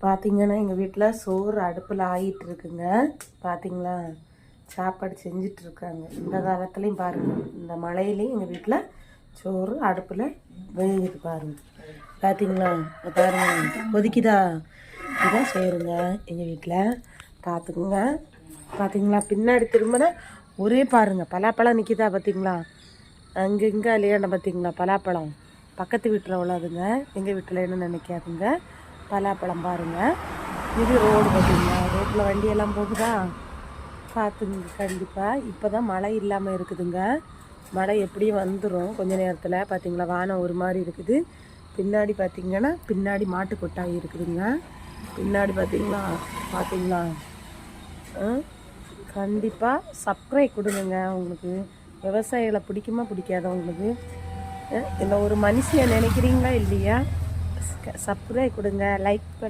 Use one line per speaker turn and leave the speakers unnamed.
பார்த்தீங்கன்னா எங்கள் வீட்டில் சோறு அடுப்பில் ஆகிட்டு இருக்குங்க. பார்த்தீங்களா, சாப்பாடு செஞ்சிட்ருக்காங்க. இந்த காலத்துலேயும் பாருங்கள், இந்த மழையிலையும் எங்கள் வீட்டில் சோறு அடுப்பில் வேகுது பாருங்கள். பார்த்தீங்களா, பாருங்கள் கொதிக்குதா. இதான் செய்கிறோங்க எங்கள் வீட்டில். பார்த்துக்குங்க. பார்த்தீங்களா, பின்னாடி திரும்பினா ஒரே பாருங்கள் பலாப்பழம் நிற்கிதா. பார்த்தீங்களா, அங்கே இங்கே இல்லையாண்ட. பார்த்தீங்களா பலாப்பழம் பக்கத்து வீட்டில் உள்ளதுங்க. எங்கள் வீட்டில் என்ன நினைக்காதுங்க. பலாப்பழம் பாருங்கள். இது ரோடு. பார்த்தீங்களா, ரோட்டில் வண்டியெல்லாம் போகுதா. பார்த்துங்க கண்டிப்பாக. இப்போ தான் மழை இல்லாமல் இருக்குதுங்க. மழை எப்படியும் வந்துடும் கொஞ்ச நேரத்தில். பார்த்தீங்களா, வானம் ஒரு மாதிரி இருக்குது. பின்னாடி பார்த்திங்கன்னா பின்னாடி மாட்டு கொட்டாய் இருக்குதுங்க. பின்னாடி பார்த்தீங்களா. பார்த்தீங்களா, கண்டிப்பாக சப்ஸ்கிரைப் கொடுங்க. உங்களுக்கு விவசாயிகளை பிடிக்குமா பிடிக்காத உங்களுக்கு? இல்லை ஒரு மனுஷியை நினைக்கிறீங்களா இல்லையா? சப்ஸ்கிரைப் கொடுங்க, லைக் பண்ணுங்க.